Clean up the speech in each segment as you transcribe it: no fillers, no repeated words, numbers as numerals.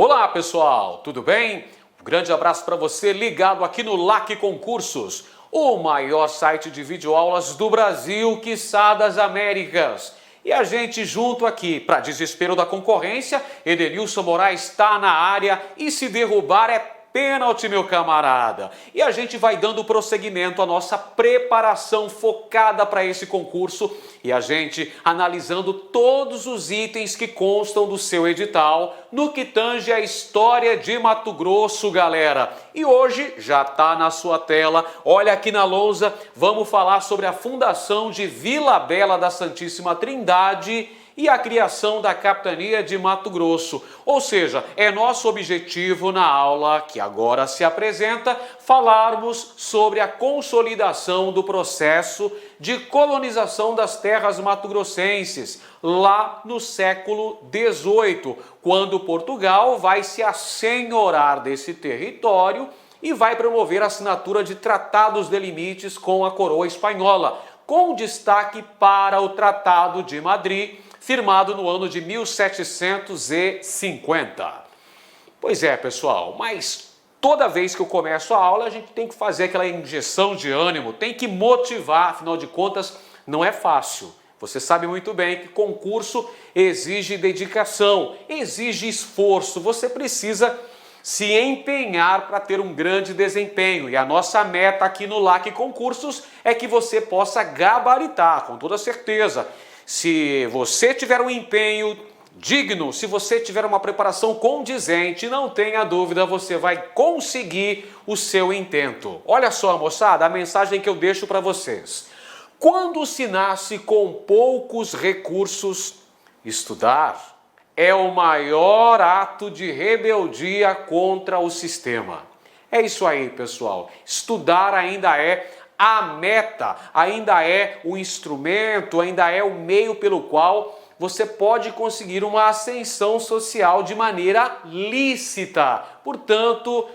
Olá pessoal, tudo bem? Um grande abraço para você ligado aqui no LAC Concursos, o maior site de videoaulas do Brasil, quiçá das Américas. E a gente junto aqui, para desespero da concorrência, Edenilson Moraes está na área e se derrubar é pênalti, meu camarada. E a gente vai dando prosseguimento à nossa preparação focada para esse concurso e a gente analisando todos os itens que constam do seu edital no que tange a história de Mato Grosso, galera. E hoje já está na sua tela, olha aqui na lousa, vamos falar sobre a fundação de Vila Bela da Santíssima Trindade e a criação da Capitania de Mato Grosso. Ou seja, é nosso objetivo na aula que agora se apresenta falarmos sobre a consolidação do processo de colonização das terras mato-grossenses, lá no século XVIII, quando Portugal vai se assenhorar desse território e vai promover a assinatura de tratados de limites com a coroa espanhola, com destaque para o Tratado de Madrid, firmado no ano de 1750. Pois é, pessoal, mas toda vez que eu começo a aula, a gente tem que fazer aquela injeção de ânimo, tem que motivar, afinal de contas, não é fácil. Você sabe muito bem que concurso exige dedicação, exige esforço, você precisa se empenhar para ter um grande desempenho. E a nossa meta aqui no LAC Concursos é que você possa gabaritar, com toda certeza. Se você tiver um empenho digno, se você tiver uma preparação condizente, não tenha dúvida, você vai conseguir o seu intento. Olha só, moçada, a mensagem que eu deixo para vocês. Quando se nasce com poucos recursos, estudar é o maior ato de rebeldia contra o sistema. É isso aí, pessoal. Estudar ainda é a meta, ainda é o instrumento, ainda é o meio pelo qual você pode conseguir uma ascensão social de maneira lícita. Portanto,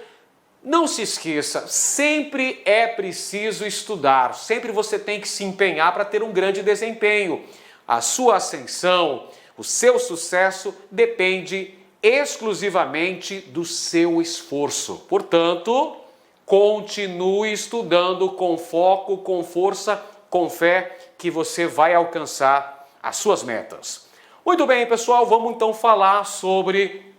não se esqueça, sempre é preciso estudar, sempre você tem que se empenhar para ter um grande desempenho. A sua ascensão, o seu sucesso depende exclusivamente do seu esforço. Portanto, continue estudando com foco, com força, com fé, que você vai alcançar as suas metas. Muito bem, pessoal, vamos então falar sobre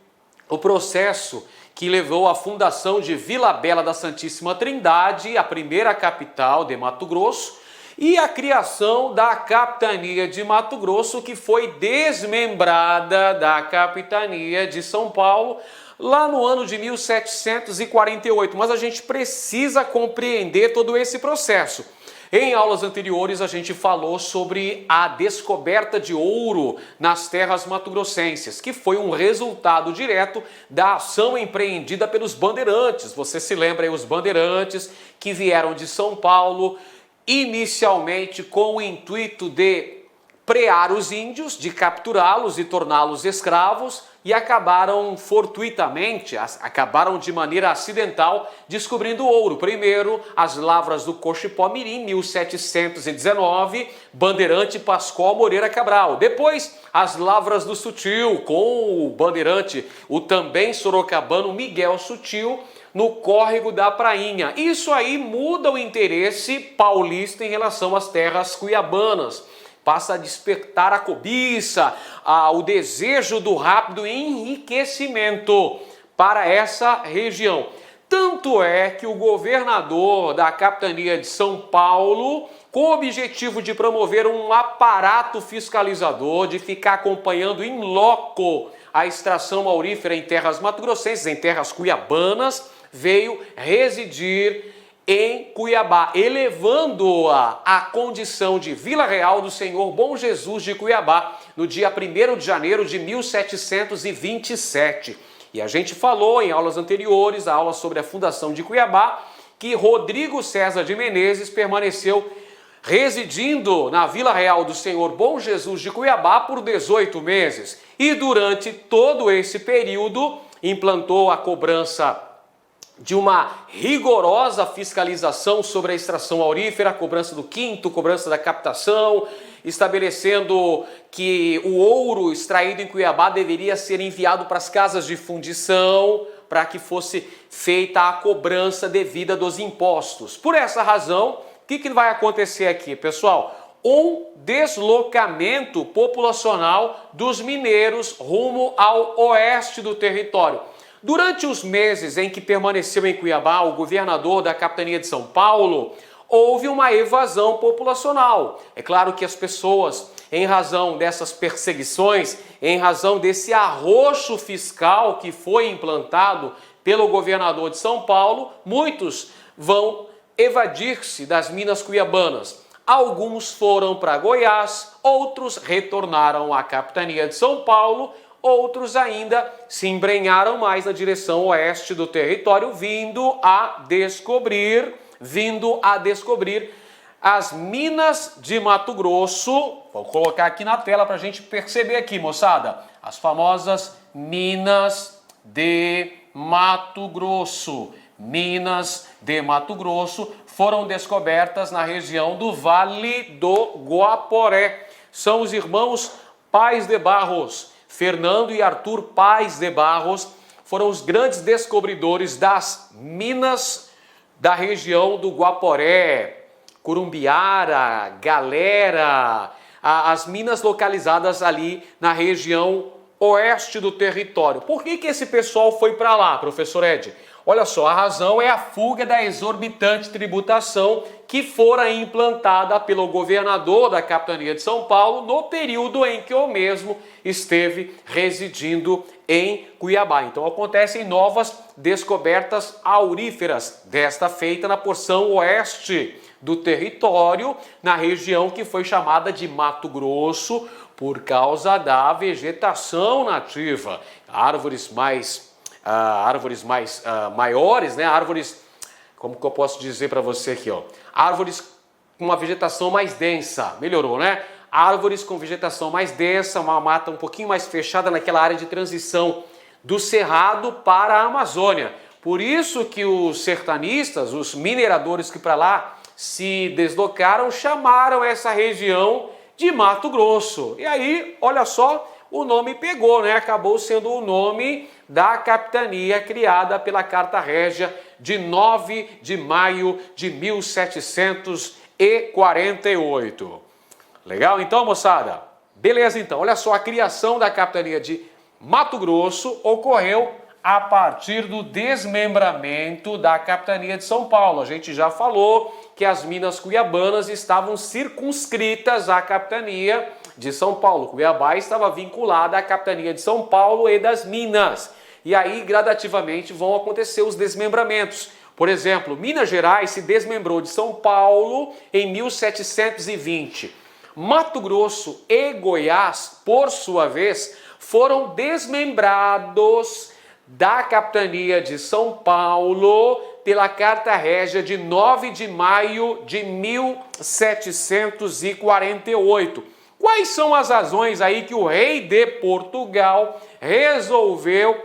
o processo que levou à fundação de Vila Bela da Santíssima Trindade, a primeira capital de Mato Grosso, e a criação da Capitania de Mato Grosso, que foi desmembrada da Capitania de São Paulo, lá no ano de 1748, mas a gente precisa compreender todo esse processo. Em aulas anteriores a gente falou sobre a descoberta de ouro nas terras mato-grossenses, que foi um resultado direto da ação empreendida pelos bandeirantes. Você se lembra aí, os bandeirantes que vieram de São Paulo, inicialmente com o intuito de prear os índios, de capturá-los e torná-los escravos, e acabaram fortuitamente, acabaram de maneira acidental descobrindo ouro. Primeiro, as lavras do Cochipó-Mirim, 1719, bandeirante Pascoal Moreira Cabral. Depois, as lavras do Sutil, com o bandeirante, o também sorocabano Miguel Sutil, no córrego da Prainha. Isso aí muda o interesse paulista em relação às terras cuiabanas. Passa a despertar a cobiça, o desejo do rápido enriquecimento para essa região. Tanto é que o governador da Capitania de São Paulo, com o objetivo de promover um aparato fiscalizador, de ficar acompanhando in loco a extração aurífera em terras mato-grossenses, em terras cuiabanas, veio residir em Cuiabá, elevando-a à condição de Vila Real do Senhor Bom Jesus de Cuiabá, no dia 1º de janeiro de 1727. E a gente falou em aulas anteriores, a aula sobre a fundação de Cuiabá, que Rodrigo César de Menezes permaneceu residindo na Vila Real do Senhor Bom Jesus de Cuiabá por 18 meses. E durante todo esse período implantou a cobrança de uma rigorosa fiscalização sobre a extração aurífera, cobrança do quinto, cobrança da captação, estabelecendo que o ouro extraído em Cuiabá deveria ser enviado para as casas de fundição, para que fosse feita a cobrança devida dos impostos. Por essa razão, o que vai acontecer aqui, pessoal? Um deslocamento populacional dos mineiros rumo ao oeste do território. Durante os meses em que permaneceu em Cuiabá o governador da capitania de São Paulo, houve uma evasão populacional. É claro que as pessoas, em razão dessas perseguições, em razão desse arroxo fiscal que foi implantado pelo governador de São Paulo, muitos vão evadir-se das minas cuiabanas. Alguns foram para Goiás, outros retornaram à capitania de São Paulo, outros ainda se embrenharam mais na direção oeste do território, vindo a descobrir as minas de Mato Grosso. Vou colocar aqui na tela para a gente perceber aqui, moçada. As famosas minas de Mato Grosso. Minas de Mato Grosso foram descobertas na região do Vale do Guaporé. São os irmãos Pais de Barros. Fernando e Arthur Pais de Barros foram os grandes descobridores das minas da região do Guaporé, Curumbiara, Galera, as minas localizadas ali na região oeste do território. Por que esse pessoal foi para lá, professor Ed? Olha só, a razão é a fuga da exorbitante tributação que fora implantada pelo governador da capitania de São Paulo no período em que o mesmo esteve residindo em Cuiabá. Então acontecem novas descobertas auríferas, desta feita na porção oeste do território, na região que foi chamada de Mato Grosso, por causa da vegetação nativa. Árvores mais maiores, né? Árvores, como que eu posso dizer para você aqui, ó? Árvores com uma vegetação mais densa, melhorou, né? Árvores com vegetação mais densa, uma mata um pouquinho mais fechada naquela área de transição do Cerrado para a Amazônia. Por isso que os sertanistas, os mineradores que para lá se deslocaram, chamaram essa região de Mato Grosso. E aí, olha só, o nome pegou, né? Acabou sendo o nome da capitania criada pela Carta Régia de 9 de maio de 1748. Legal então, moçada? Beleza então, olha só, a criação da capitania de Mato Grosso ocorreu a partir do desmembramento da capitania de São Paulo. A gente já falou que as minas cuiabanas estavam circunscritas à capitania de São Paulo. Cuiabá estava vinculada à capitania de São Paulo e das Minas. E aí, gradativamente, vão acontecer os desmembramentos. Por exemplo, Minas Gerais se desmembrou de São Paulo em 1720. Mato Grosso e Goiás, por sua vez, foram desmembrados da capitania de São Paulo pela Carta Régia de 9 de maio de 1748. Quais são as razões aí que o rei de Portugal resolveu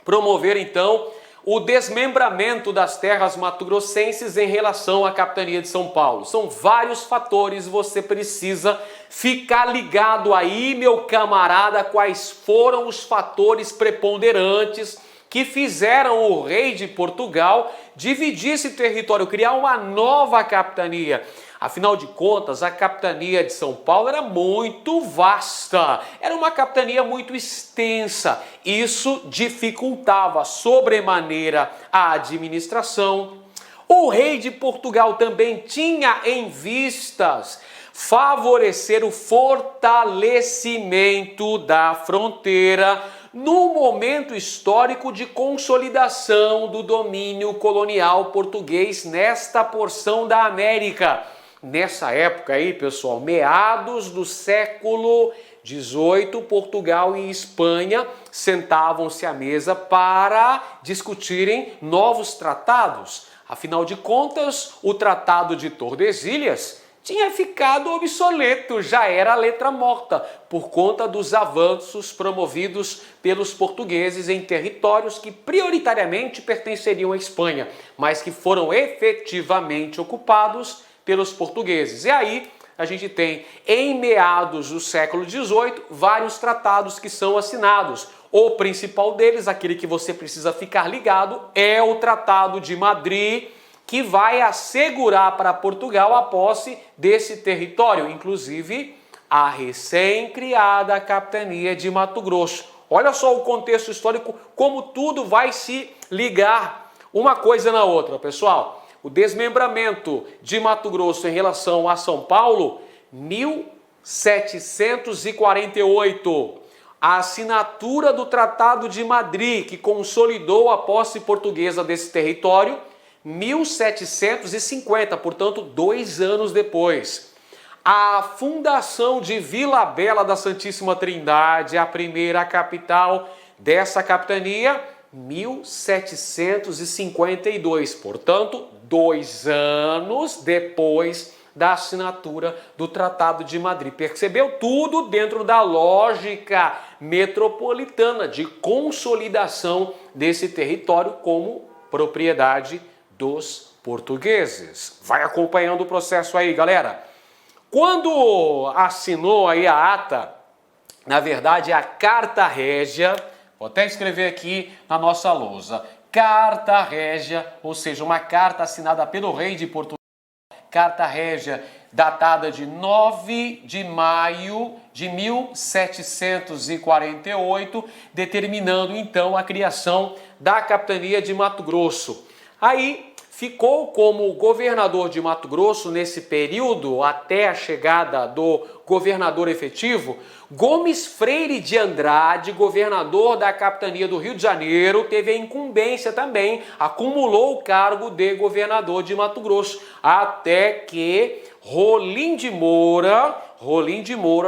promover, então, o desmembramento das terras mato-grossenses em relação à capitania de São Paulo? São vários fatores, você precisa ficar ligado aí, meu camarada, quais foram os fatores preponderantes que fizeram o rei de Portugal dividir esse território, criar uma nova capitania. Afinal de contas, a capitania de São Paulo era muito vasta, era uma capitania muito extensa. Isso dificultava sobremaneira a administração. O rei de Portugal também tinha em vistas favorecer o fortalecimento da fronteira no momento histórico de consolidação do domínio colonial português nesta porção da América. Nessa época aí, pessoal, meados do século XVIII, Portugal e Espanha sentavam-se à mesa para discutirem novos tratados. Afinal de contas, o Tratado de Tordesilhas tinha ficado obsoleto, já era a letra morta, por conta dos avanços promovidos pelos portugueses em territórios que prioritariamente pertenceriam à Espanha, mas que foram efetivamente ocupados pelos portugueses. E aí a gente tem, em meados do século XVIII, vários tratados que são assinados. O principal deles, aquele que você precisa ficar ligado, é o Tratado de Madrid, que vai assegurar para Portugal a posse desse território, inclusive a recém-criada capitania de Mato Grosso. Olha só o contexto histórico, como tudo vai se ligar uma coisa na outra, pessoal. O desmembramento de Mato Grosso em relação a São Paulo, 1748. A assinatura do Tratado de Madrid, que consolidou a posse portuguesa desse território, 1750, portanto, 2 anos depois. A fundação de Vila Bela da Santíssima Trindade, a primeira capital dessa capitania, 1752, portanto, 2 anos depois da assinatura do Tratado de Madrid. Percebeu? Tudo dentro da lógica metropolitana de consolidação desse território como propriedade dos portugueses. Vai acompanhando o processo aí, galera. Quando assinou aí a ata, na verdade a Carta Régia, vou até escrever aqui na nossa lousa, Carta Régia, ou seja, uma carta assinada pelo rei de Portugal, Carta Régia, datada de 9 de maio de 1748, determinando então a criação da capitania de Mato Grosso. Aí ficou como governador de Mato Grosso nesse período, até a chegada do governador efetivo, Gomes Freire de Andrade, governador da capitania do Rio de Janeiro, teve a incumbência também, acumulou o cargo de governador de Mato Grosso, até que Rolim de Moura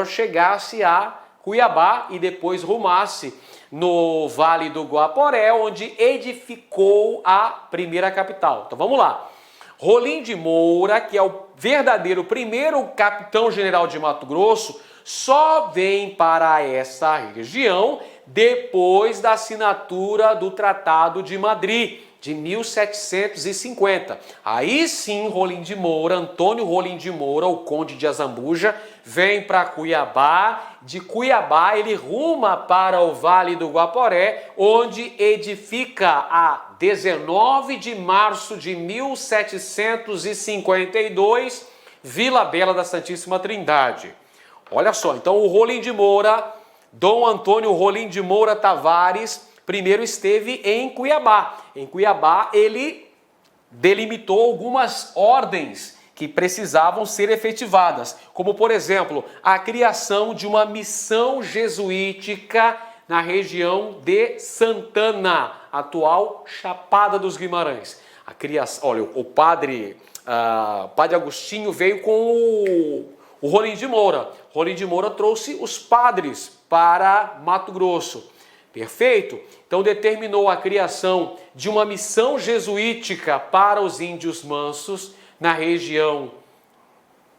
chegasse a Cuiabá e depois rumasse no Vale do Guaporé, onde edificou a primeira capital. Então vamos lá. Rolim de Moura, que é o verdadeiro primeiro capitão-general de Mato Grosso, só vem para essa região depois da assinatura do Tratado de Madrid, de 1750. Aí sim, Rolim de Moura, Antônio Rolim de Moura, o conde de Azambuja, vem para Cuiabá. De Cuiabá ele ruma para o Vale do Guaporé, onde edifica a 19 de março de 1752, Vila Bela da Santíssima Trindade. Olha só, então o Rolim de Moura, Dom Antônio Rolim de Moura Tavares, primeiro esteve em Cuiabá. Em Cuiabá ele delimitou algumas ordens que precisavam ser efetivadas, como por exemplo, a criação de uma missão jesuítica na região de Santana, atual Chapada dos Guimarães. A criação, olha, o padre Agostinho veio com o Rolim de Moura. Rolim de Moura trouxe os padres para Mato Grosso. Perfeito? Então determinou a criação de uma missão jesuítica para os índios mansos na região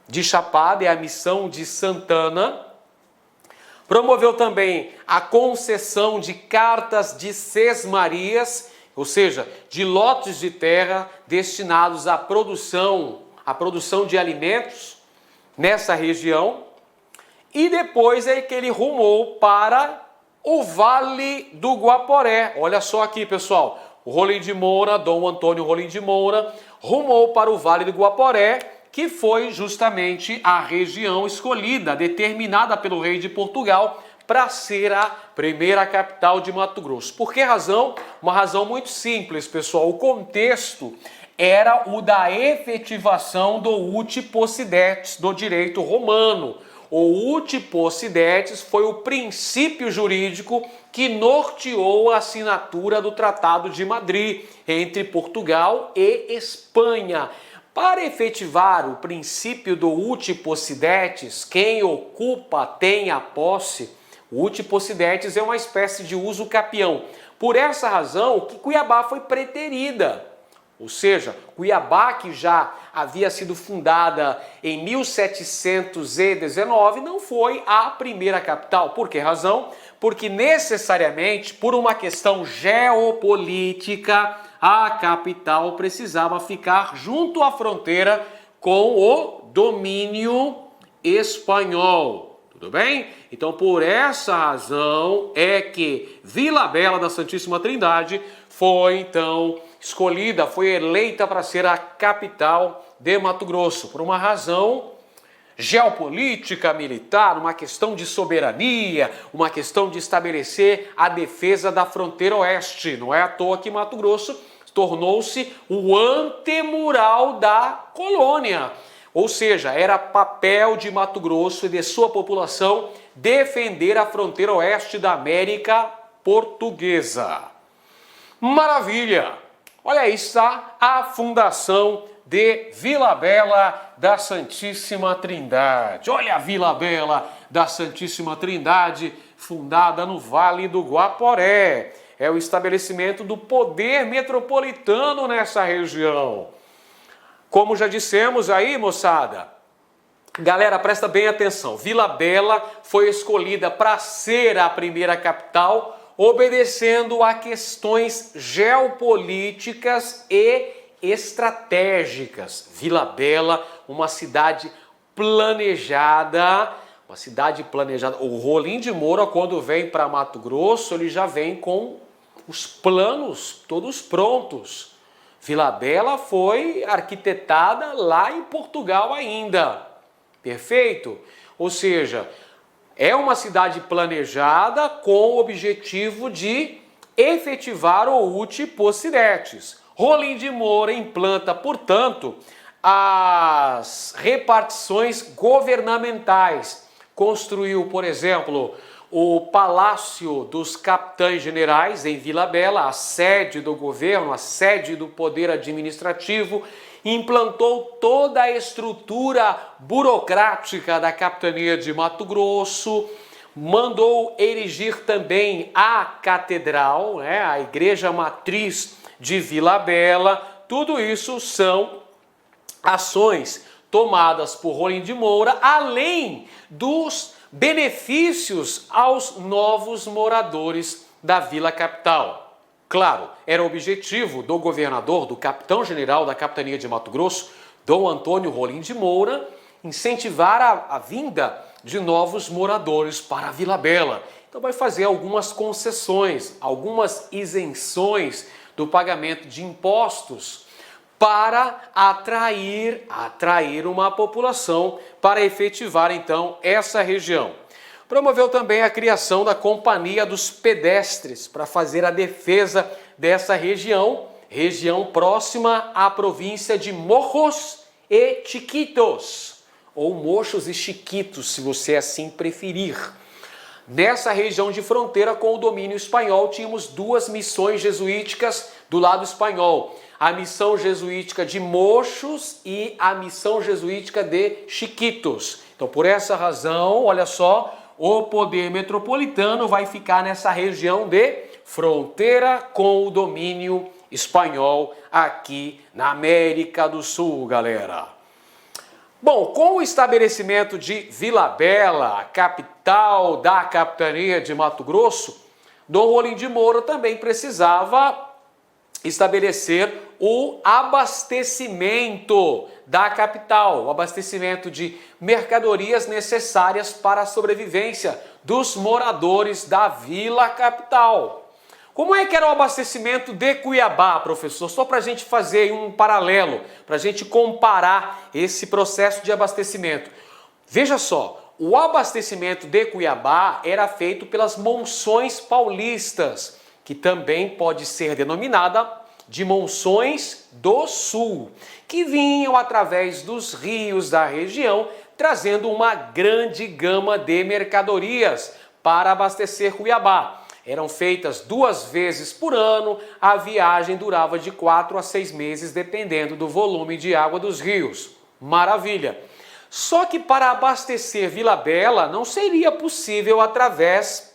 de Chapada, é a missão de Santana. Promoveu também a concessão de cartas de sesmarias, ou seja, de lotes de terra destinados à produção de alimentos nessa região. E depois é que ele rumou para o Vale do Guaporé. Olha só aqui, pessoal. O Rolim de Moura, Dom Antônio Rolim de Moura, rumou para o Vale do Guaporé, que foi justamente a região escolhida, determinada pelo rei de Portugal, para ser a primeira capital de Mato Grosso. Por que razão? Uma razão muito simples, pessoal. O contexto era o da efetivação do uti possidetis, do direito romano. O uti possidetis foi o princípio jurídico que norteou a assinatura do Tratado de Madrid entre Portugal e Espanha. Para efetivar o princípio do uti possidetis, quem ocupa tem a posse. O uti possidetis é uma espécie de uso capião. Por essa razão que Cuiabá foi preterida. Ou seja, Cuiabá, que já havia sido fundada em 1719, não foi a primeira capital. Por que razão? Porque necessariamente, por uma questão geopolítica, a capital precisava ficar junto à fronteira com o domínio espanhol. Tudo bem? Então, por essa razão é que Vila Bela da Santíssima Trindade foi, então, escolhida, foi eleita para ser a capital de Mato Grosso, por uma razão geopolítica, militar, uma questão de soberania, uma questão de estabelecer a defesa da fronteira oeste. Não é à toa que Mato Grosso tornou-se o antemural da colônia. Ou seja, era papel de Mato Grosso e de sua população defender a fronteira oeste da América Portuguesa. Maravilha! Olha aí está a fundação de Vila Bela da Santíssima Trindade. Olha a Vila Bela da Santíssima Trindade, fundada no Vale do Guaporé. É o estabelecimento do poder metropolitano nessa região. Como já dissemos aí, moçada, galera, presta bem atenção. Vila Bela foi escolhida para ser a primeira capital, obedecendo a questões geopolíticas e estratégicas. Vila Bela, uma cidade planejada, O Rolim de Moura, quando vem para Mato Grosso, ele já vem com os planos todos prontos. Vila Bela foi arquitetada lá em Portugal ainda. Perfeito? Ou seja, é uma cidade planejada com o objetivo de efetivar o uti possidetis. Rolim de Moura implanta, portanto, as repartições governamentais. Construiu, por exemplo, o Palácio dos Capitães Generais em Vila Bela, a sede do governo, a sede do poder administrativo, implantou toda a estrutura burocrática da capitania de Mato Grosso, mandou erigir também a catedral, a igreja matriz de Vila Bela. Tudo isso são ações tomadas por Rolim de Moura, além dos benefícios aos novos moradores da Vila Capital. Claro, era o objetivo do governador, do capitão-general da capitania de Mato Grosso, Dom Antônio Rolim de Moura, incentivar a vinda de novos moradores para a Vila Bela. Então vai fazer algumas concessões, algumas isenções do pagamento de impostos para atrair uma população para efetivar então essa região. Promoveu também a criação da Companhia dos Pedestres para fazer a defesa dessa região próxima à província de Mojos e Chiquitos, ou Mochos e Chiquitos, se você assim preferir. Nessa região de fronteira com o domínio espanhol, tínhamos duas missões jesuíticas do lado espanhol. A missão jesuítica de Mochos e a missão jesuítica de Chiquitos. Então, por essa razão, olha só, o poder metropolitano vai ficar nessa região de fronteira com o domínio espanhol aqui na América do Sul, galera. Bom, com o estabelecimento de Vila Bela, capital da capitania de Mato Grosso, Dom Rolim de Moura também precisava estabelecer o abastecimento da capital, o abastecimento de mercadorias necessárias para a sobrevivência dos moradores da Vila Capital. Como é que era o abastecimento de Cuiabá, professor? Só para a gente fazer um paralelo, para a gente comparar esse processo de abastecimento. Veja só, o abastecimento de Cuiabá era feito pelas monções paulistas, que também pode ser denominada de monções do sul, que vinham através dos rios da região, trazendo uma grande gama de mercadorias para abastecer Cuiabá. Eram feitas 2 vezes por ano, a viagem durava de 4 a 6 meses, dependendo do volume de água dos rios. Maravilha! Só que para abastecer Vila Bela não seria possível através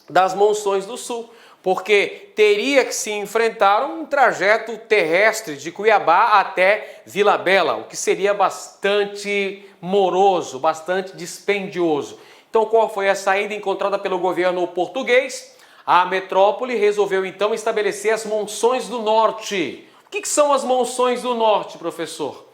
das monções do sul, porque teria que se enfrentar um trajeto terrestre de Cuiabá até Vila Bela, o que seria bastante moroso, bastante dispendioso. Então, qual foi a saída encontrada pelo governo português? A metrópole resolveu então estabelecer as Monções do Norte. O que são as Monções do Norte, professor?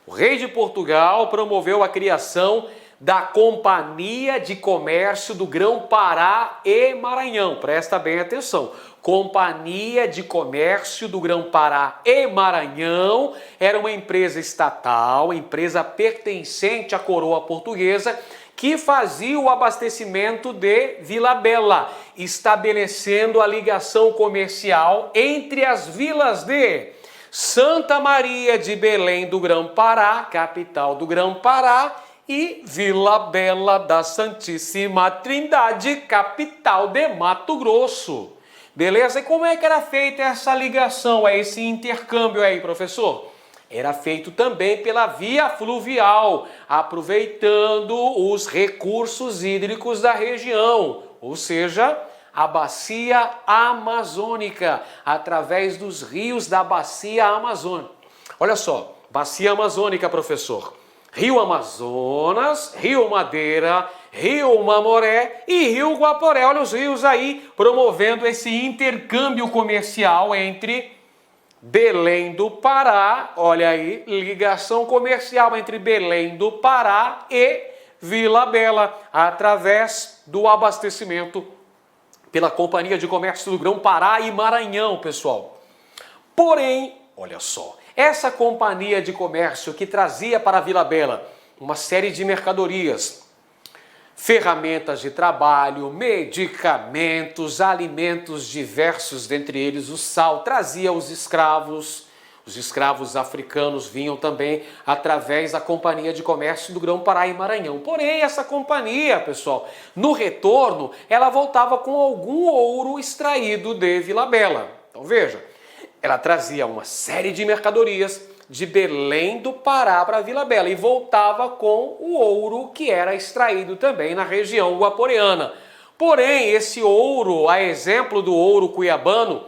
O rei de Portugal promoveu a criação da Companhia de Comércio do Grão-Pará e Maranhão. Presta bem atenção. Companhia de Comércio do Grão-Pará e Maranhão era uma empresa estatal, empresa pertencente à coroa portuguesa, que fazia o abastecimento de Vila Bela, estabelecendo a ligação comercial entre as vilas de Santa Maria de Belém do Grão-Pará, capital do Grão-Pará, e Vila Bela da Santíssima Trindade, capital de Mato Grosso. Beleza? E como é que era feita essa ligação, esse intercâmbio aí, professor? Era feito também pela via fluvial, aproveitando os recursos hídricos da região, ou seja, a bacia amazônica, através dos rios da bacia amazônica. Olha só, bacia amazônica, professor. Rio Amazonas, Rio Madeira, Rio Mamoré e Rio Guaporé. Olha os rios aí promovendo esse intercâmbio comercial entre Belém do Pará, olha aí, ligação comercial entre Belém do Pará e Vila Bela, através do abastecimento pela Companhia de Comércio do Grão-Pará e Maranhão, pessoal. Porém, olha só, essa companhia de comércio que trazia para Vila Bela uma série de mercadorias, ferramentas de trabalho, medicamentos, alimentos diversos, dentre eles o sal, trazia os escravos africanos vinham também através da Companhia de Comércio do Grão-Pará e Maranhão. Porém, essa companhia, pessoal, no retorno, ela voltava com algum ouro extraído de Vila Bela. Então veja, ela trazia uma série de mercadorias de Belém do Pará para Vila Bela e voltava com o ouro que era extraído também na região guaporeana. Porém, esse ouro, a exemplo do ouro cuiabano,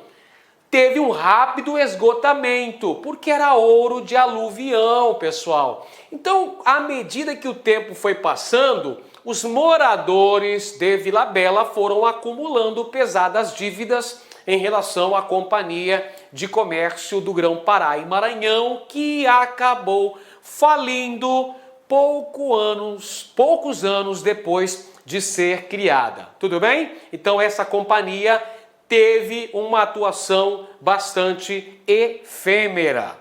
teve um rápido esgotamento, porque era ouro de aluvião, pessoal. Então, à medida que o tempo foi passando, os moradores de Vila Bela foram acumulando pesadas dívidas em relação à Companhia de Comércio do Grão-Pará e Maranhão, que acabou falindo poucos anos depois de ser criada. Tudo bem? Então essa companhia teve uma atuação bastante efêmera,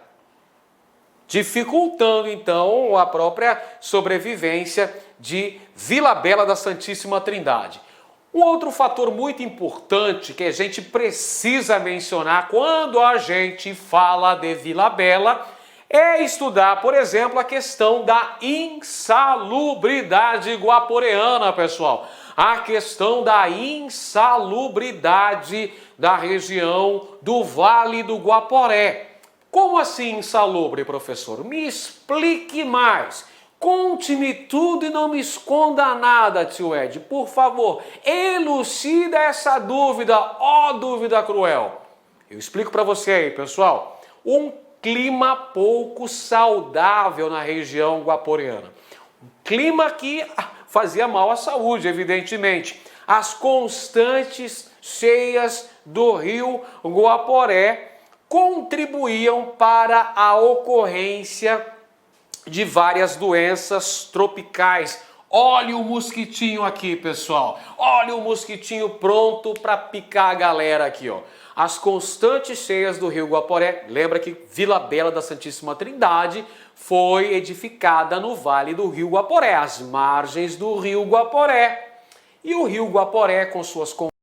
dificultando então a própria sobrevivência de Vila Bela da Santíssima Trindade. Um outro fator muito importante que a gente precisa mencionar quando a gente fala de Vila Bela é estudar, por exemplo, a questão da insalubridade guaporeana, pessoal. A questão da insalubridade da região do Vale do Guaporé. Como assim insalubre, professor? Me explique mais. Conte-me tudo e não me esconda nada, tio Ed. Por favor, elucida essa dúvida, ó dúvida cruel. Eu explico para você aí, pessoal. Um clima pouco saudável na região guaporeana. Um clima que fazia mal à saúde, evidentemente. As constantes cheias do rio Guaporé contribuíam para a ocorrência de várias doenças tropicais. Olha o mosquitinho aqui, pessoal. Olha o mosquitinho pronto para picar a galera aqui, ó. As constantes cheias do rio Guaporé. Lembra que Vila Bela da Santíssima Trindade foi edificada no Vale do Rio Guaporé, às margens do rio Guaporé. E o rio Guaporé, com suas constantes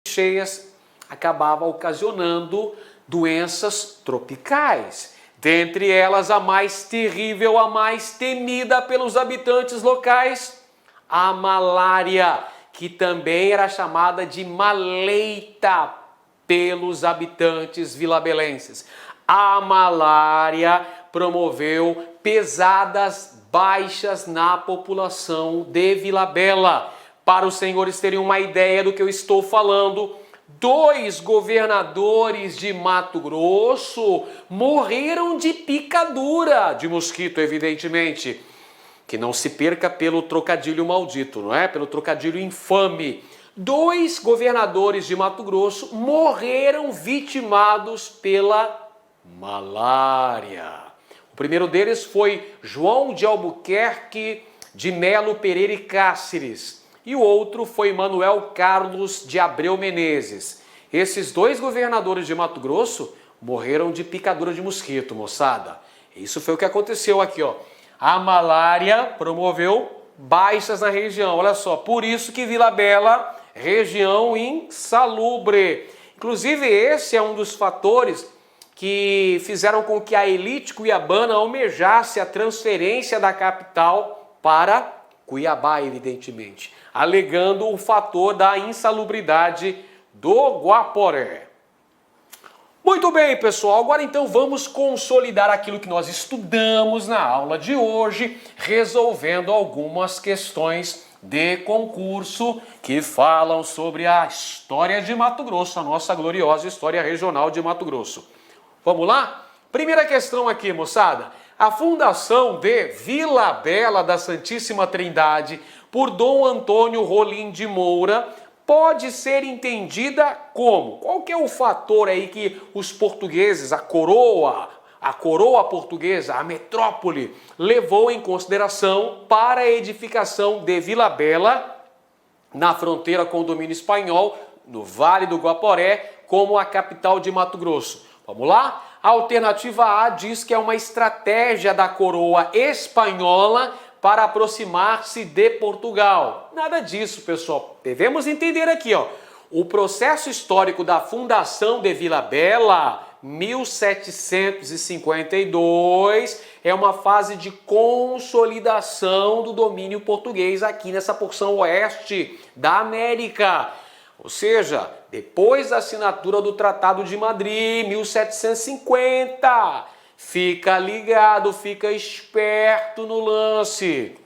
cheias, acabava ocasionando doenças tropicais. Dentre elas, a mais terrível, a mais temida pelos habitantes locais, a malária, que também era chamada de maleita pelos habitantes vilabelenses. A malária promoveu pesadas baixas na população de Vila Bela. Para os senhores terem uma ideia do que eu estou falando, 2 governadores de Mato Grosso morreram de picadura de mosquito, evidentemente. Que não se perca pelo trocadilho maldito, não é? Pelo trocadilho infame. 2 governadores de Mato Grosso morreram vitimados pela malária. O primeiro deles foi João de Albuquerque de Melo Pereira e Cáceres. E o outro foi Manuel Carlos de Abreu Menezes. Esses 2 governadores de Mato Grosso morreram de picadura de mosquito, moçada. Isso foi o que aconteceu aqui, ó. A malária promoveu baixas na região, olha só. Por isso que Vila Bela, região insalubre. Inclusive, esse é um dos fatores que fizeram com que a elite cuiabana almejasse a transferência da capital para Cuiabá, evidentemente, alegando o fator da insalubridade do Guaporé. Muito bem, pessoal, agora então vamos consolidar aquilo que nós estudamos na aula de hoje, resolvendo algumas questões de concurso que falam sobre a história de Mato Grosso, a nossa gloriosa história regional de Mato Grosso. Vamos lá? Primeira questão aqui, moçada. A fundação de Vila Bela da Santíssima Trindade por Dom Antônio Rolim de Moura pode ser entendida como? Qual que é o fator aí que os portugueses, a coroa portuguesa, a metrópole, levou em consideração para a edificação de Vila Bela na fronteira com o domínio espanhol, no Vale do Guaporé, como a capital de Mato Grosso? Vamos lá? A alternativa A diz que é uma estratégia da coroa espanhola para aproximar-se de Portugal. Nada disso, pessoal. Devemos entender aqui, ó, o processo histórico da fundação de Vila Bela, 1752, é uma fase de consolidação do domínio português aqui nessa porção oeste da América. Ou seja, depois da assinatura do Tratado de Madrid, 1750, fica ligado, fica esperto no lance.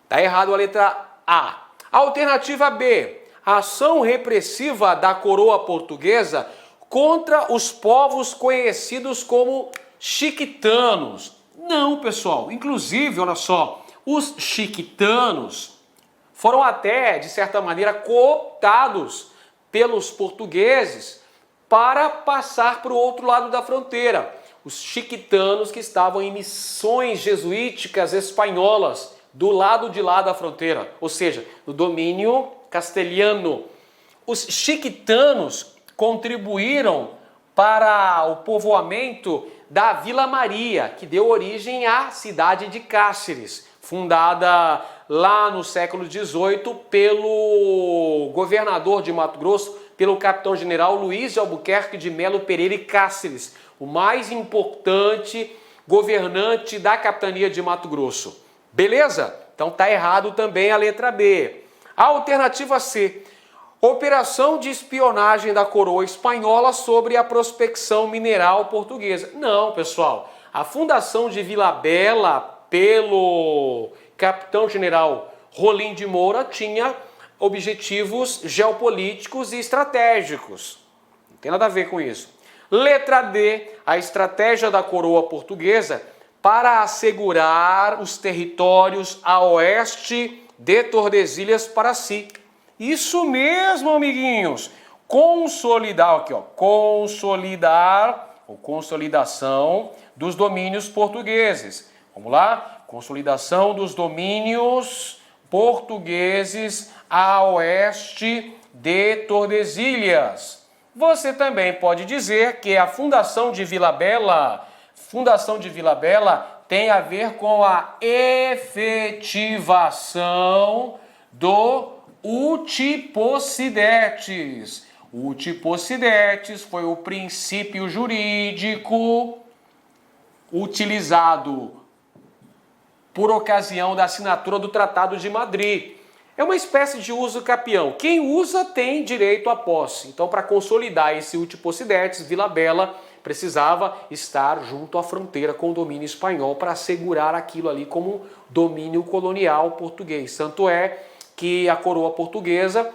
Tá errado a letra A. Alternativa B, ação repressiva da coroa portuguesa contra os povos conhecidos como chiquitanos. Não, pessoal, inclusive, olha só, os chiquitanos foram até, de certa maneira, cooptados pelos portugueses para passar para o outro lado da fronteira. Os chiquitanos que estavam em missões jesuíticas espanholas do lado de lá da fronteira, ou seja, no domínio castelhano. Os chiquitanos contribuíram para o povoamento da Vila Maria, que deu origem à cidade de Cáceres, fundada lá no século XVIII pelo governador de Mato Grosso, pelo capitão-general Luiz de Albuquerque de Melo Pereira e Cáceres, o mais importante governante da capitania de Mato Grosso. Beleza? Então tá errado também a letra B. A alternativa C, operação de espionagem da coroa espanhola sobre a prospecção mineral portuguesa. Não, pessoal, a fundação de Vila Bela pelo capitão-general Rolim de Moura tinha objetivos geopolíticos e estratégicos. Não tem nada a ver com isso. Letra D, a estratégia da coroa portuguesa para assegurar os territórios a oeste de Tordesilhas para si. Isso mesmo, amiguinhos. Consolidar aqui, ó, consolidar ou consolidação dos domínios portugueses. Vamos lá? Consolidação dos domínios portugueses a oeste de Tordesilhas. Você também pode dizer que a fundação de Vila Bela tem a ver com a efetivação do Utipocidetes. O Utipocidetes foi o princípio jurídico utilizado por ocasião da assinatura do Tratado de Madrid. É uma espécie de uso capião. Quem usa tem direito à posse. Então, para consolidar esse Utipocidetes, Vila Bela precisava estar junto à fronteira com o domínio espanhol para assegurar aquilo ali como domínio colonial português. Tanto é que a coroa portuguesa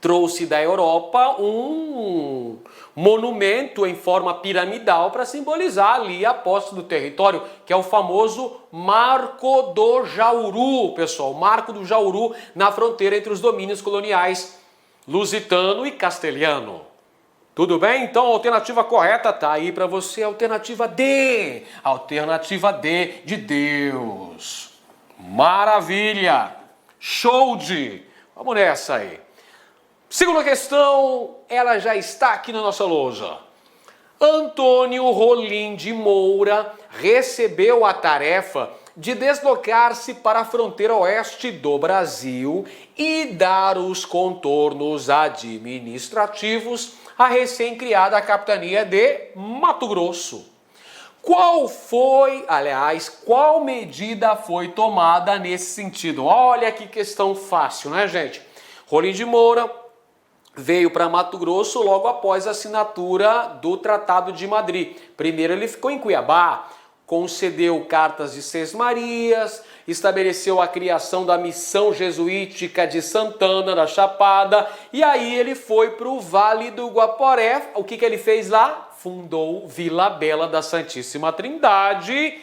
trouxe da Europa um monumento em forma piramidal para simbolizar ali a posse do território, que é o famoso Marco do Jauru, pessoal. Marco do Jauru na fronteira entre os domínios coloniais lusitano e castelhano. Tudo bem? Então a alternativa correta está aí para você, alternativa D. Alternativa D de Deus. Maravilha! Show de... Vamos nessa aí. Segunda questão, ela já está aqui na nossa lousa. Antônio Rolim de Moura recebeu a tarefa de deslocar-se para a fronteira oeste do Brasil e dar os contornos administrativos à recém-criada capitania de Mato Grosso. Qual medida foi tomada nesse sentido? Olha que questão fácil, né, gente? Rolim de Moura veio para Mato Grosso logo após a assinatura do Tratado de Madrid. Primeiro ele ficou em Cuiabá, concedeu cartas de Sesmarias, estabeleceu a criação da missão jesuítica de Santana da Chapada e aí ele foi para o Vale do Guaporé. O que ele fez lá? Fundou Vila Bela da Santíssima Trindade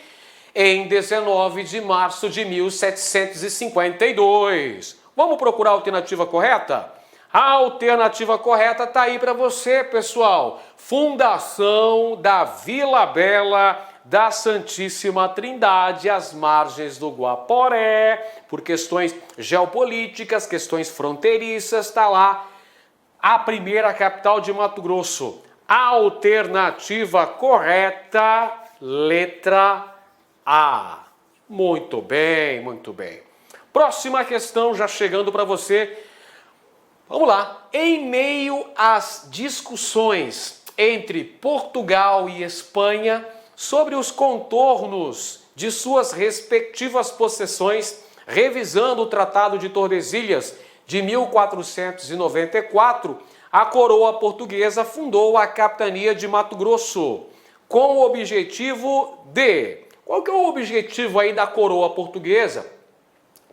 em 19 de março de 1752. Vamos procurar a alternativa correta? A alternativa correta está aí para você, pessoal. Fundação da Vila Bela da Santíssima Trindade, às margens do Guaporé, por questões geopolíticas, questões fronteiriças, está lá a primeira capital de Mato Grosso. Alternativa correta, letra A. Muito bem, muito bem. Próxima questão já chegando para você. Vamos lá. Em meio às discussões entre Portugal e Espanha sobre os contornos de suas respectivas possessões, revisando o Tratado de Tordesilhas de 1494, a coroa portuguesa fundou a capitania de Mato Grosso com o objetivo de... Qual que é o objetivo aí da coroa portuguesa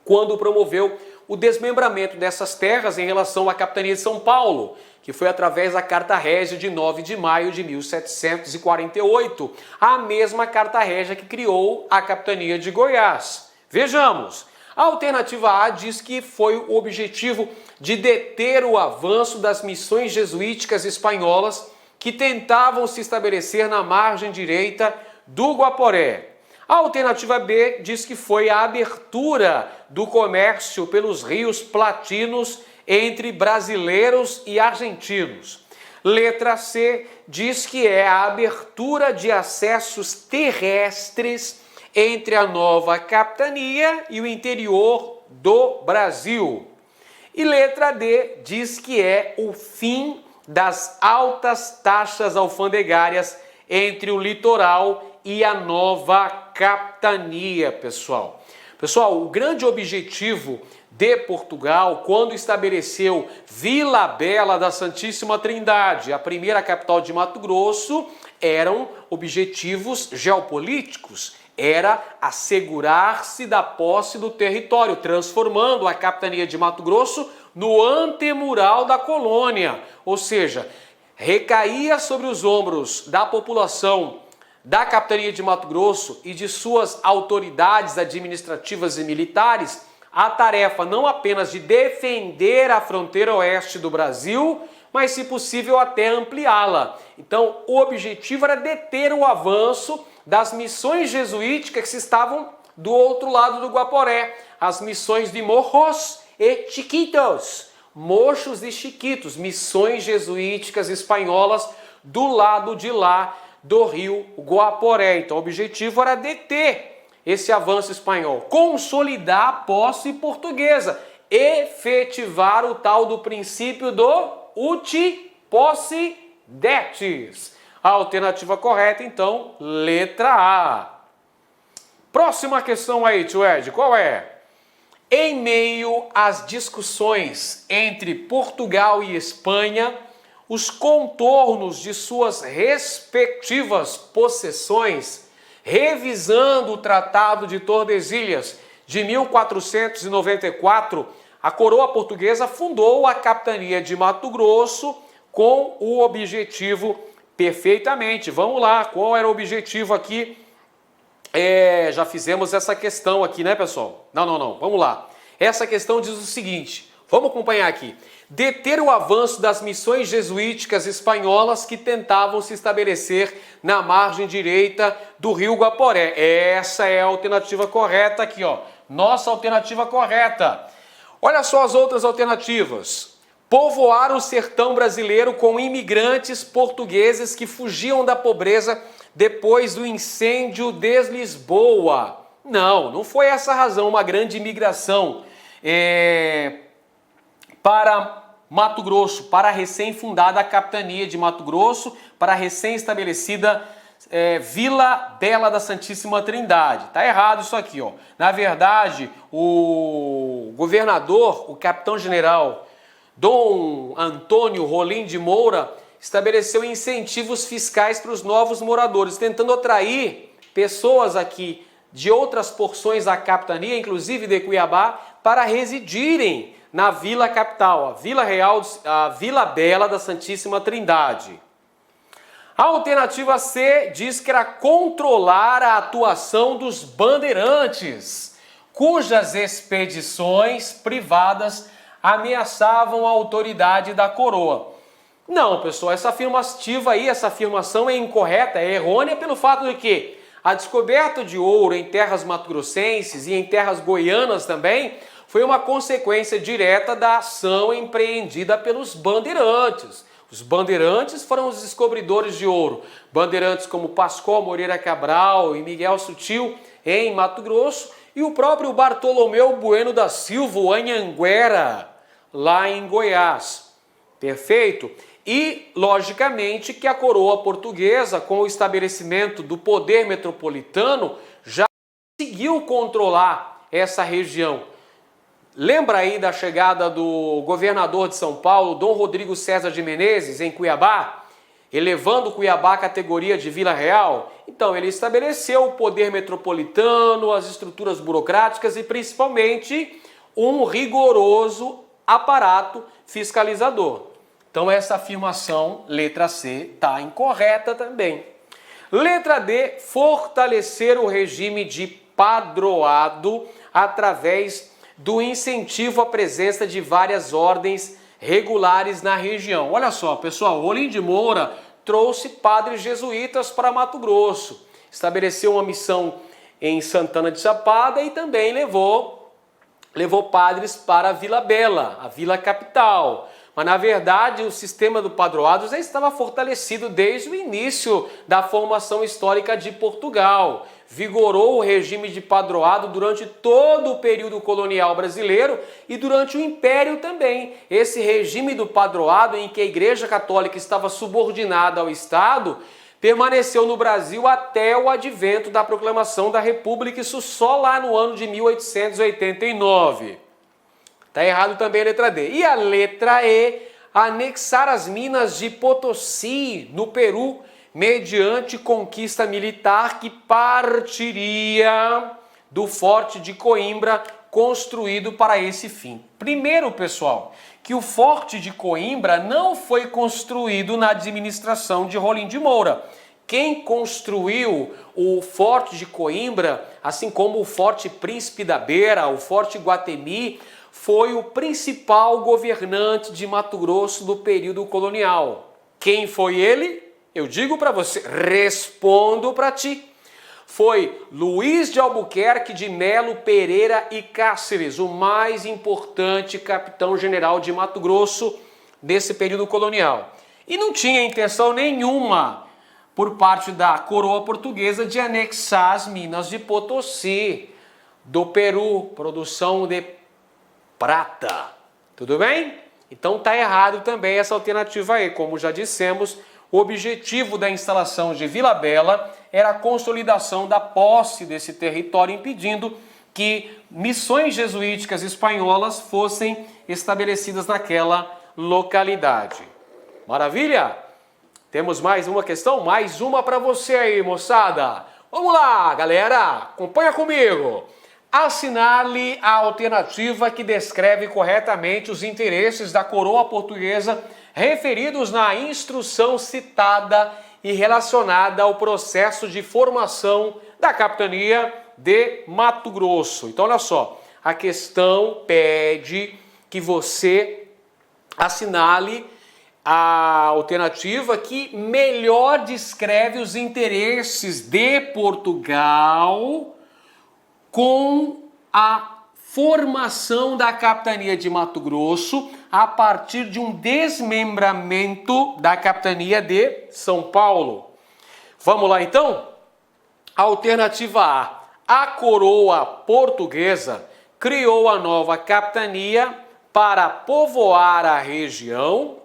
quando promoveu o desmembramento dessas terras em relação à capitania de São Paulo, que foi através da Carta Régia de 9 de maio de 1748, a mesma Carta Régia que criou a capitania de Goiás. Vejamos, a alternativa A diz que foi o objetivo de deter o avanço das missões jesuíticas espanholas que tentavam se estabelecer na margem direita do Guaporé. A alternativa B diz que foi a abertura do comércio pelos rios platinos entre brasileiros e argentinos. Letra C diz que é a abertura de acessos terrestres entre a nova capitania e o interior do Brasil. E letra D diz que é o fim das altas taxas alfandegárias entre o litoral e a nova capitania, pessoal. Pessoal, o grande objetivo de Portugal, quando estabeleceu Vila Bela da Santíssima Trindade, a primeira capital de Mato Grosso, eram objetivos geopolíticos. Era assegurar-se da posse do território, transformando a capitania de Mato Grosso no antemural da colônia. Ou seja, recaía sobre os ombros da população da capitania de Mato Grosso e de suas autoridades administrativas e militares a tarefa não apenas de defender a fronteira oeste do Brasil, mas, se possível, até ampliá-la. Então, o objetivo era deter o avanço das missões jesuíticas que estavam do outro lado do Guaporé, as missões de Mojos e Chiquitos, Mochos e Chiquitos, missões jesuíticas espanholas do lado de lá do rio Guaporé. Então o objetivo era deter esse avanço espanhol, consolidar a posse portuguesa, efetivar o tal do princípio do uti possidetis. A alternativa correta, então, letra A. Próxima questão aí, tio Ed, qual é? Em meio às discussões entre Portugal e Espanha, os contornos de suas respectivas possessões, revisando o Tratado de Tordesilhas de 1494, A coroa portuguesa fundou a capitania de Mato Grosso com o objetivo perfeitamente. Vamos lá, qual era o objetivo aqui? Já fizemos essa questão aqui, né, pessoal? Não, vamos lá. Essa questão diz o seguinte, vamos acompanhar aqui. Deter o avanço das missões jesuíticas espanholas que tentavam se estabelecer na margem direita do rio Guaporé. Essa é a alternativa correta aqui, ó. Nossa alternativa correta. Olha só as outras alternativas. Povoar o sertão brasileiro com imigrantes portugueses que fugiam da pobreza depois do incêndio de Lisboa. Não foi essa a razão, uma grande imigração para Mato Grosso, para a recém-fundada capitania de Mato Grosso, para a recém-estabelecida Vila Bela da Santíssima Trindade. Tá errado isso aqui, ó. Na verdade, o governador, o capitão-general Dom Antônio Rolim de Moura, estabeleceu incentivos fiscais para os novos moradores, tentando atrair pessoas aqui de outras porções da capitania, inclusive de Cuiabá, para residirem na Vila Capital, a Vila Real, a Vila Bela da Santíssima Trindade. A alternativa C diz que era controlar a atuação dos bandeirantes, cujas expedições privadas ameaçavam a autoridade da coroa. Não, pessoal, essa afirmativa aí, essa afirmação é incorreta, é errônea pelo fato de que a descoberta de ouro em terras mato-grossenses e em terras goianas também foi uma consequência direta da ação empreendida pelos bandeirantes. Os bandeirantes foram os descobridores de ouro. Bandeirantes como Pascoal Moreira Cabral e Miguel Sutil em Mato Grosso e o próprio Bartolomeu Bueno da Silva, o Anhanguera, lá em Goiás. Perfeito? E, logicamente, que a coroa portuguesa, com o estabelecimento do poder metropolitano, já conseguiu controlar essa região. Lembra aí da chegada do governador de São Paulo, Dom Rodrigo César de Menezes, em Cuiabá, elevando Cuiabá à categoria de Vila Real? Então, ele estabeleceu o poder metropolitano, as estruturas burocráticas e, principalmente, um rigoroso aparato fiscalizador. Então, essa afirmação, letra C, está incorreta também. Letra D, fortalecer o regime de padroado através do incentivo à presença de várias ordens regulares na região. Olha só, pessoal, Rolim de Moura trouxe padres jesuítas para Mato Grosso, estabeleceu uma missão em Santana de Chapada e também levou padres para a Vila Bela, a Vila Capital. Mas, na verdade, o sistema do padroado já estava fortalecido desde o início da formação histórica de Portugal. Vigorou o regime de padroado durante todo o período colonial brasileiro e durante o Império também. Esse regime do padroado, em que a Igreja Católica estava subordinada ao Estado, permaneceu no Brasil até o advento da proclamação da República, isso só lá no ano de 1889. Está errado também a letra D. E a letra E, anexar as minas de Potosí, no Peru, mediante conquista militar que partiria do Forte de Coimbra, construído para esse fim. Primeiro, pessoal, que o Forte de Coimbra não foi construído na administração de Rolim de Moura. Quem construiu o Forte de Coimbra, assim como o Forte Príncipe da Beira, o Forte Guatemi, foi o principal governante de Mato Grosso do período colonial. Quem foi ele? Eu digo para você, respondo para ti. Foi Luiz de Albuquerque de Melo Pereira e Cáceres, o mais importante capitão-general de Mato Grosso nesse período colonial. E não tinha intenção nenhuma por parte da coroa portuguesa de anexar as minas de Potosí, do Peru, produção de prata. Tudo bem? Então tá errado também essa alternativa aí. Como já dissemos, o objetivo da instalação de Vila Bela era a consolidação da posse desse território, impedindo que missões jesuíticas espanholas fossem estabelecidas naquela localidade. Maravilha? Temos mais uma questão? Mais uma para você aí, moçada. Vamos lá, galera. Acompanha comigo. Assinale a alternativa que descreve corretamente os interesses da coroa portuguesa referidos na instrução citada e relacionada ao processo de formação da capitania de Mato Grosso. Então, olha só, a questão pede que você assinale a alternativa que melhor descreve os interesses de Portugal com a formação da capitania de Mato Grosso a partir de um desmembramento da capitania de São Paulo. Vamos lá então? Alternativa A. A coroa portuguesa criou a nova capitania para povoar a região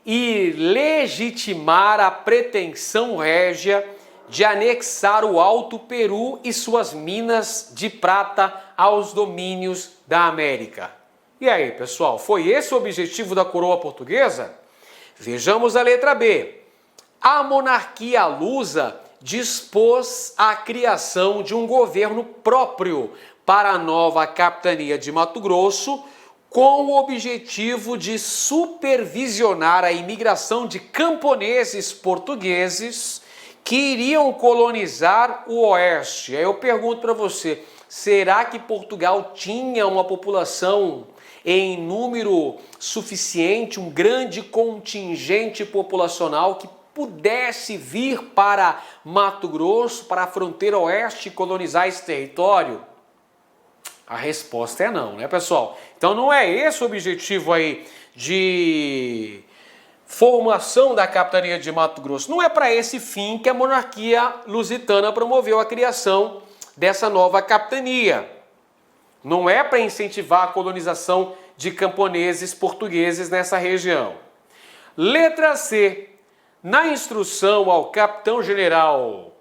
e legitimar a pretensão régia de anexar o Alto Peru e suas minas de prata aos domínios da América. E aí, pessoal, foi esse o objetivo da coroa portuguesa? Vejamos a letra B. A monarquia lusa dispôs a criação de um governo próprio para a nova capitania de Mato Grosso, com o objetivo de supervisionar a imigração de camponeses portugueses que iriam colonizar o Oeste. Aí eu pergunto para você, será que Portugal tinha uma população em número suficiente, um grande contingente populacional que pudesse vir para Mato Grosso, para a fronteira Oeste e colonizar esse território? A resposta é não, né, pessoal? Então não é esse o objetivo aí de formação da capitania de Mato Grosso. Não é para esse fim que a monarquia lusitana promoveu a criação dessa nova capitania. Não é para incentivar a colonização de camponeses portugueses nessa região. Letra C. Na instrução ao capitão-general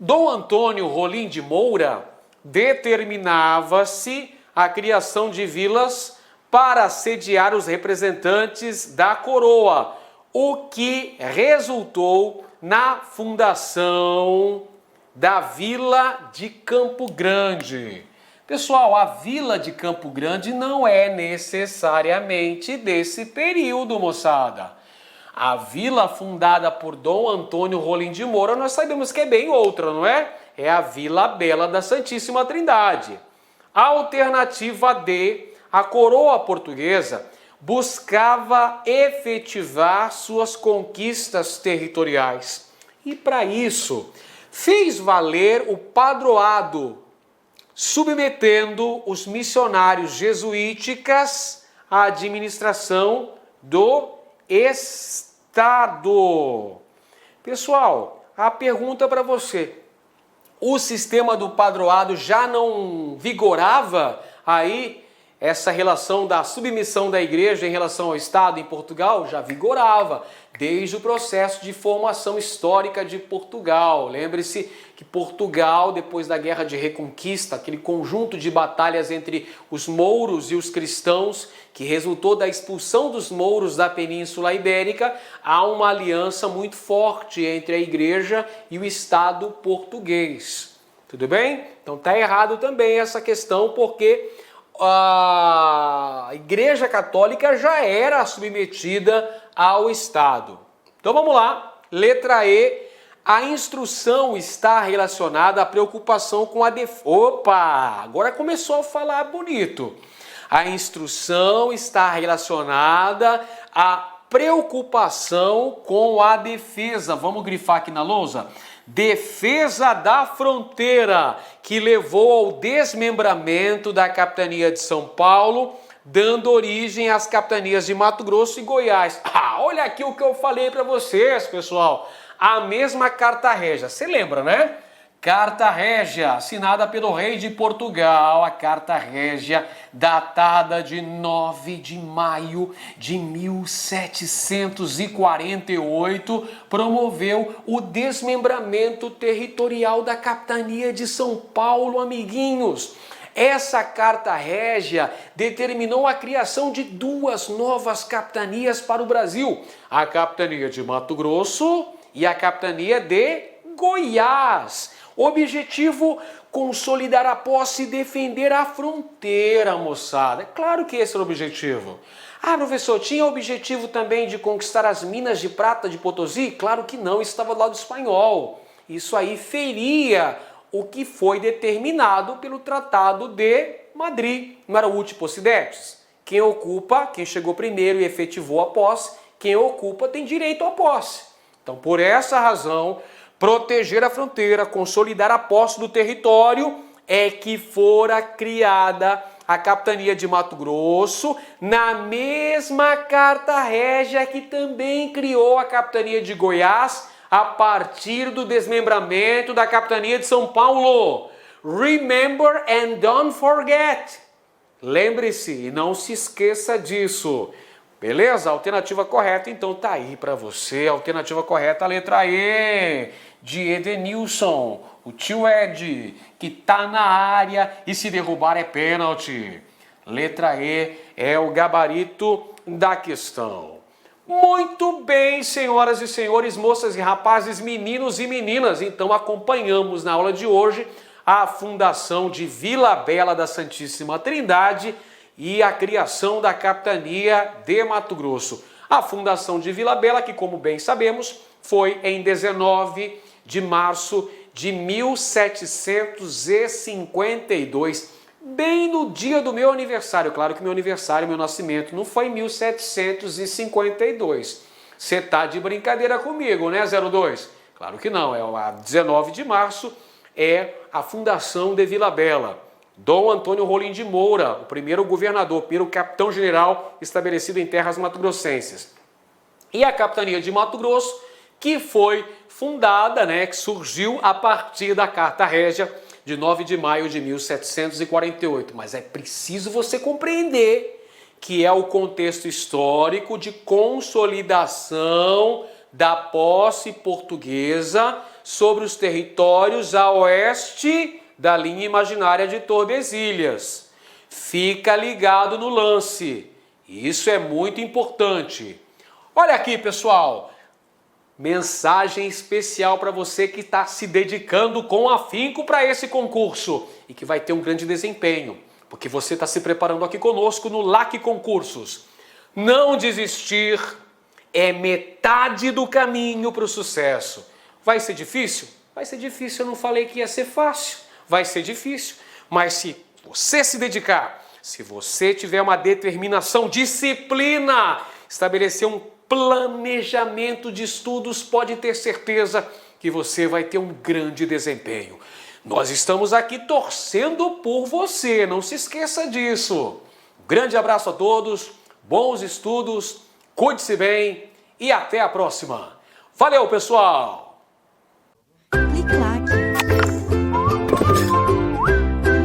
Dom Antônio Rolim de Moura, determinava-se a criação de vilas para sediar os representantes da coroa, o que resultou na fundação da Vila de Campo Grande. Pessoal, a Vila de Campo Grande não é necessariamente desse período, moçada. A vila fundada por Dom Antônio Rolim de Moura, nós sabemos que é bem outra, não é? É a Vila Bela da Santíssima Trindade. Alternativa D. A coroa portuguesa buscava efetivar suas conquistas territoriais e, para isso, fez valer o padroado, submetendo os missionários jesuíticas à administração do Estado. Pessoal, a pergunta para você: o sistema do padroado já não vigorava aí? Essa relação da submissão da igreja em relação ao Estado em Portugal já vigorava desde o processo de formação histórica de Portugal. Lembre-se que Portugal, depois da Guerra de Reconquista, aquele conjunto de batalhas entre os mouros e os cristãos, que resultou da expulsão dos mouros da Península Ibérica, há uma aliança muito forte entre a igreja e o Estado português. Tudo bem? Então está errado também essa questão, porque a Igreja Católica já era submetida ao Estado. Então vamos lá, letra E. A instrução está relacionada à preocupação com a defesa. Opa, agora começou a falar bonito. A instrução está relacionada à preocupação com a defesa. Vamos grifar aqui na lousa. Defesa da fronteira, que levou ao desmembramento da capitania de São Paulo, dando origem às capitanias de Mato Grosso e Goiás. Olha aqui o que eu falei para vocês, pessoal. A mesma Carta Régia. Você lembra, né? Carta Régia, assinada pelo rei de Portugal, a Carta Régia, datada de 9 de maio de 1748, promoveu o desmembramento territorial da capitania de São Paulo, amiguinhos. Essa Carta Régia determinou a criação de duas novas capitanias para o Brasil: a capitania de Mato Grosso e a capitania de Goiás. Objetivo, consolidar a posse e defender a fronteira, moçada. É claro que esse era o objetivo. Ah, professor, tinha o objetivo também de conquistar as minas de prata de Potosí? Claro que não, estava do lado espanhol. Isso aí feria o que foi determinado pelo Tratado de Madrid. Não era o Uti Possidetis? Quem ocupa, quem chegou primeiro e efetivou a posse, quem ocupa tem direito à posse. Então, por essa razão, proteger a fronteira, consolidar a posse do território, é que fora criada a capitania de Mato Grosso, na mesma Carta Régia que também criou a capitania de Goiás, a partir do desmembramento da capitania de São Paulo. Remember and don't forget. Lembre-se e não se esqueça disso. Beleza? Alternativa correta, então tá aí para você. Alternativa correta, a letra E, de Edenilson, o tio Ed, que tá na área e se derrubar é pênalti. Letra E é o gabarito da questão. Muito bem, senhoras e senhores, moças e rapazes, meninos e meninas. Então acompanhamos na aula de hoje a fundação de Vila Bela da Santíssima Trindade e a criação da capitania de Mato Grosso. A fundação de Vila Bela, que como bem sabemos, foi em 19 de março de 1752, bem no dia do meu aniversário. Claro que meu aniversário, meu nascimento, não foi em 1752. Você tá de brincadeira comigo, né, 02? Claro que não, é a 19 de março, é a fundação de Vila Bela. Dom Antônio Rolim de Moura, o primeiro governador, primeiro capitão-general estabelecido em terras mato-grossenses. E a capitania de Mato Grosso, que foi fundada, que surgiu a partir da Carta Régia de 9 de maio de 1748. Mas é preciso você compreender que é o contexto histórico de consolidação da posse portuguesa sobre os territórios a oeste da linha imaginária de Tordesilhas. Fica ligado no lance. Isso é muito importante. Olha aqui, pessoal. Mensagem especial para você que está se dedicando com afinco para esse concurso e que vai ter um grande desempenho, porque você está se preparando aqui conosco no LAC Concursos. Não desistir é metade do caminho para o sucesso. Vai ser difícil? Vai ser difícil, eu não falei que ia ser fácil. Vai ser difícil, mas se você se dedicar, se você tiver uma determinação, disciplina, estabelecer um planejamento de estudos, pode ter certeza que você vai ter um grande desempenho. Nós estamos aqui torcendo por você, não se esqueça disso. Um grande abraço a todos, bons estudos, cuide-se bem e até a próxima. Valeu, pessoal!